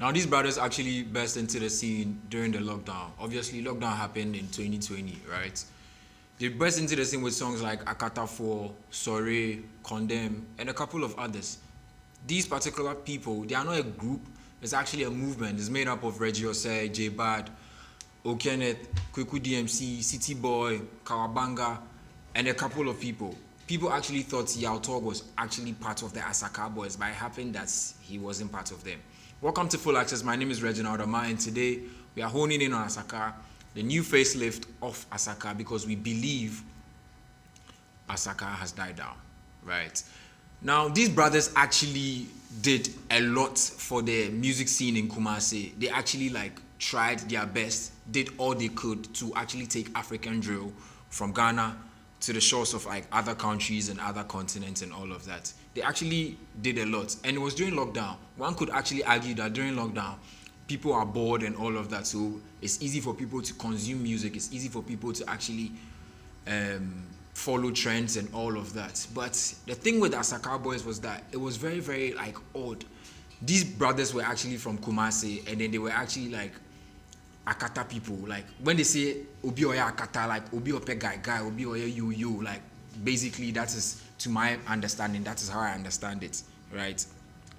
Now, these brothers actually burst into the scene during the lockdown. Obviously, lockdown happened in 2020, right? They burst into the scene with songs like Akata 4, Sorry, Condemn, and a couple of others. These particular people, they are not a group, it's actually a movement. It's made up of Reggie Osei, J Bad, Okenneth, Kweku DMC, City Boy, Kawabanga, and a couple of people. People actually thought Yao Tog was actually part of the Asakaa boys, but it happened that he wasn't part of them. Welcome to Full Access. My name is Reginald Amar, and today we are honing in on Asakaa, the new facelift of Asakaa, because we believe Asakaa has died down, right? Now, these brothers actually did a lot for the music scene in Kumasi. They actually tried their best, did all they could to actually take African drill from Ghana to the shores of other countries and other continents and all of that. They actually did a lot, and it was during lockdown. One could actually argue that during lockdown, people are bored and all of that, so it's easy for people to consume music. It's easy for people to actually follow trends and all of that. But the thing with the Asakaa boys was that it was very, very odd. These brothers were actually from Kumasi, and then they were actually Akata people. When they say Obi Oya Akata, Obi Ope guy, Obi Oya you, basically that is, to my understanding, that is how I understand it, right?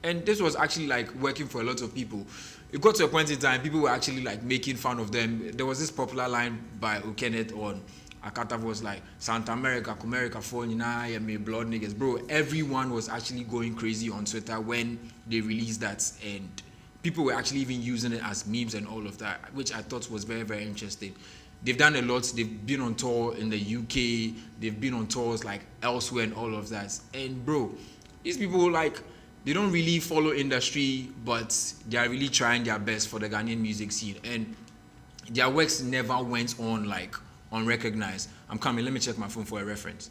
And this was actually working for a lot of people. It got to a point in time, people were actually making fun of them. There was this popular line by Okenneth on Akata was Santa America, Kumerica, Fonina, me blood niggas. Bro, everyone was actually going crazy on Twitter when they released that, and people were actually even using it as memes and all of that, which I thought was very, very interesting. They've done a lot. They've been on tour in the UK. They've been on tours elsewhere and all of that. And bro, these people they don't really follow industry, but they are really trying their best for the Ghanaian music scene. And their works never went on unrecognized. I'm coming. Let me check my phone for a reference.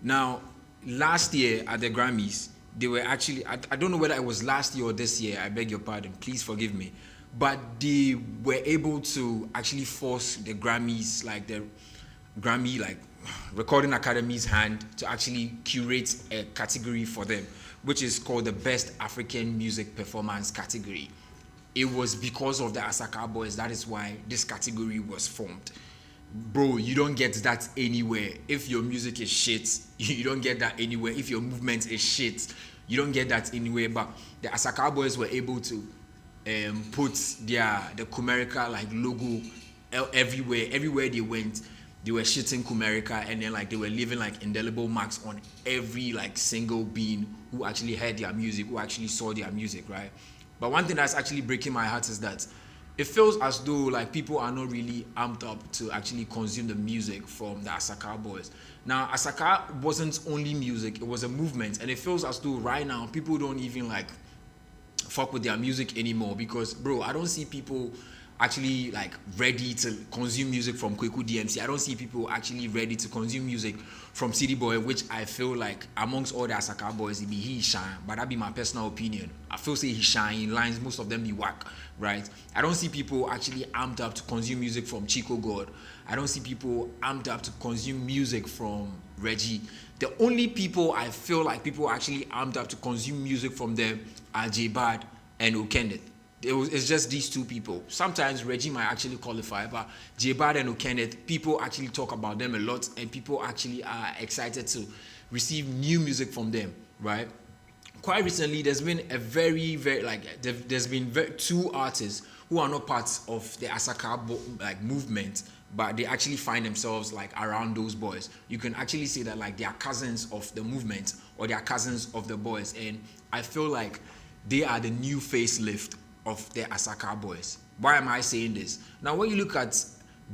Now, last year at the Grammys, they were actually, I don't know whether it was last year or this year, I beg your pardon, please forgive me, but they were able to actually force the Grammys, the Grammy, Recording Academy's hand to actually curate a category for them, which is called the Best African Music Performance category. It was because of the Asakaa boys, that is why this category was formed. Bro, you don't get that anywhere. If your music is shit, you don't get that anywhere. If your movement is shit, you don't get that anywhere. But the Asakaa boys were able to put the Kumerica logo everywhere. Everywhere they went, they were shitting Kumerica, and then they were leaving indelible marks on every single being who actually heard their music, who actually saw their music, right? But one thing that's actually breaking my heart is that it feels as though people are not really amped up to actually consume the music from the Asakaa boys. Now, Asakaa wasn't only music, it was a movement, and it feels as though right now people don't even fuck with their music anymore, because bro, I don't see people actually ready to consume music from Kweku DMC. I don't see people actually ready to consume music from City Boy, which I feel amongst all the Asakaa boys, he shine, but that be my personal opinion. I feel say he shine lines, most of them be whack, right? I don't see people actually amped up to consume music from Chico God. I don't see people amped up to consume music from Reggie. The only people I feel people actually amped up to consume music from them are J Bad and Okenneth. It's just these two people. Sometimes Reggie might actually qualify, but J Bad and Okenneth, people actually talk about them a lot, and people actually are excited to receive new music from them, right? Quite recently, there's been a very, very there's been two artists who are not parts of the Asakaa movement, but they actually find themselves around those boys. You can actually say that they are cousins of the movement, or they are cousins of the boys, and I feel they are the new facelift of the Asakaa boys. Why am I saying this? Now, when you look at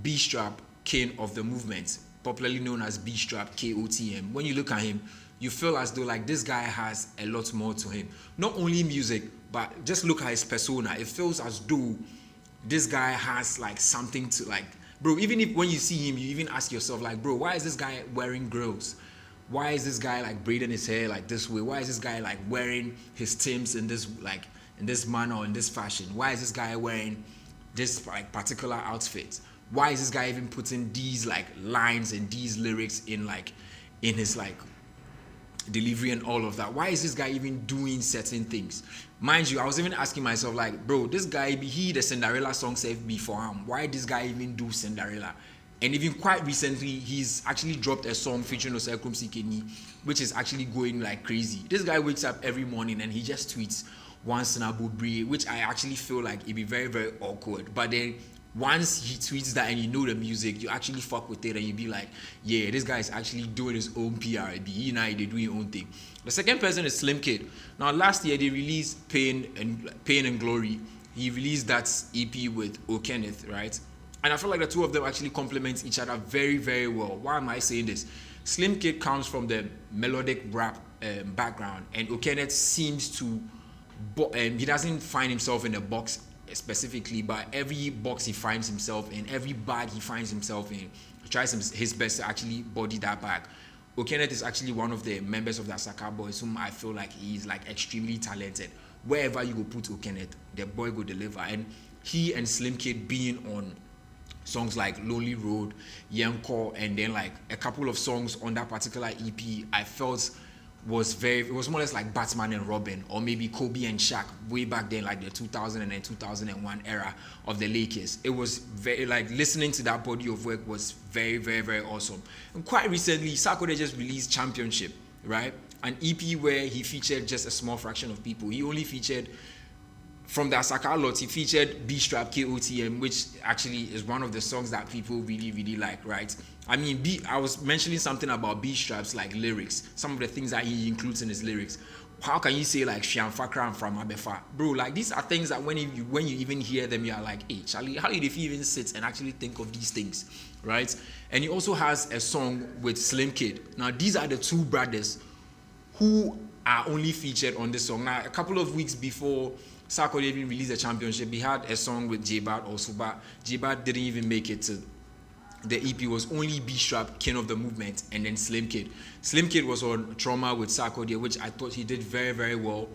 Beeztrap, king of the movement, popularly known as Beeztrap KOTM, when you look at him, you feel as though this guy has a lot more to him. Not only music, but just look at his persona. It feels as though this guy has something to bro, even if when you see him, you even ask yourself bro, why is this guy wearing grills? Why is this guy braiding his hair this way? Why is this guy wearing his Timbs in this in this manner or in this fashion? Why is this guy wearing this particular outfit? Why is this guy even putting these lines and these lyrics in in his delivery and all of that. Why is this guy even doing certain things? Mind you, I was even asking myself, like, bro, this guy, he the Cinderella song saved before him. Why this guy even do Cinderella? And even quite recently, he's actually dropped a song featuring FulLCircl.Africa, which is actually going like crazy. This guy wakes up every morning and he just tweets once in a bubri, which I actually feel like it'd be very, very awkward. But then once he tweets that and you know the music, you actually fuck with it and you be like, yeah, this guy is actually doing his own PR. He and I, they doing your own thing. The second person is Xlimkid. Now, last year they released Pain and Glory. He released that EP with Kenneth, right? And I feel like the two of them actually complement each other very, very well. Why am I saying this? Xlimkid comes from the melodic rap background, and Kenneth seems to, he doesn't find himself in a box specifically, but every box he finds himself in, every bag he finds himself in, he tries his best to actually body that bag. Kenneth is actually one of the members of the Asakaa boys whom I feel like he's like extremely talented. Wherever you go put Kenneth, the boy go deliver. And he and Xlimkid being on songs like Lonely Road, Yanko, and then like a couple of songs on that particular EP, I felt it was more or less like Batman and Robin, or maybe Kobe and Shaq way back then, like the 2000 and 2001 era of the Lakers. It was very, like, listening to that body of work was very, very, very awesome. And quite recently, Sarkodie just released Championship, right? An EP where he featured just a small fraction of people. He only featured, from the Asakaa lot, he featured Beeztrap KOTM, which actually is one of the songs that people really, really like, right? I mean, I was mentioning something about Beeztrap's like lyrics, some of the things that he includes in his lyrics. How can you say like Shian Fakra and from Abefa? Bro, like these are things that when you even hear them, you're like, hey, Charlie, how did he even sit and actually think of these things, right? And he also has a song with Xlimkid. Now, these are the two brothers who are only featured on this song. Now, a couple of weeks before Sarkodie even released the Championship, he had a song with J-Bad also, but J-Bad didn't even make it to the EP. Was only Beeztrap, King of the Movement, and then Xlimkid. Xlimkid was on Trauma with Sarkodie, which I thought he did very, very well.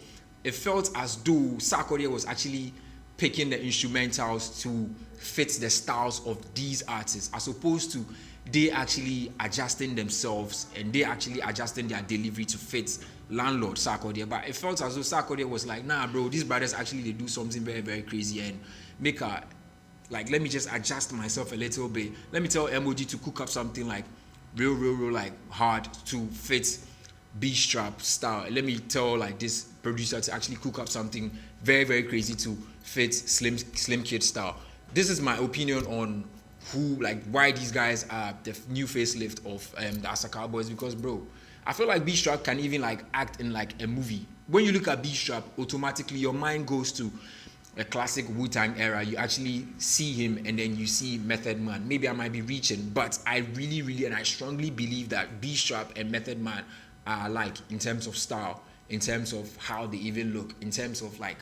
It felt as though Sarkodie was actually picking the instrumentals to fit the styles of these artists, as opposed to they actually adjusting themselves and they actually adjusting their delivery to fit landlord Sarkodie. But it felt as though Sarkodie was like, nah, bro, these brothers actually, they do something very, very crazy and make a, like, let me just adjust myself a little bit. Let me tell Emoji to cook up something like real, like hard to fit Beeztrap style. Let me tell like this producer to actually cook up something very, very crazy to fit Xlimkid style. This is my opinion on why these guys are the new facelift of the Asakaa boys, because, bro, I feel like Beeztrap can even like act in like a movie. When you look at Beeztrap, automatically your mind goes to a classic Wu-Tang era. You actually see him and then you see Method Man. Maybe I might be reaching, but I really and I strongly believe that Beeztrap and Method Man are alike in terms of style, in terms of how they even look, in terms of like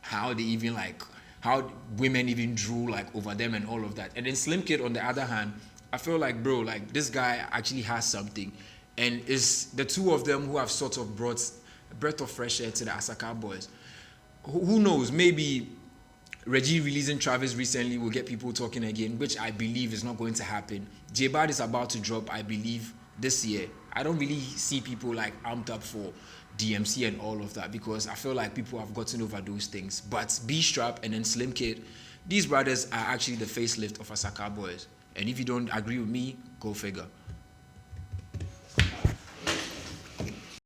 how they even like how women even drew like over them and all of that. And then Xlimkid, on the other hand, I feel like, bro, like this guy actually has something, and it's the two of them who have sort of brought a breath of fresh air to the Asakaa boys. Who knows, maybe Reggie releasing Travis recently will get people talking again, which I believe is not going to happen. J-Bad is about to drop, I believe, this year. I don't really see people like amped up for DMC and all of that, because I feel like people have gotten over those things. But Beeztrap and then Xlimkid, these brothers are actually the facelift of Asakaa boys. And if you don't agree with me, go figure.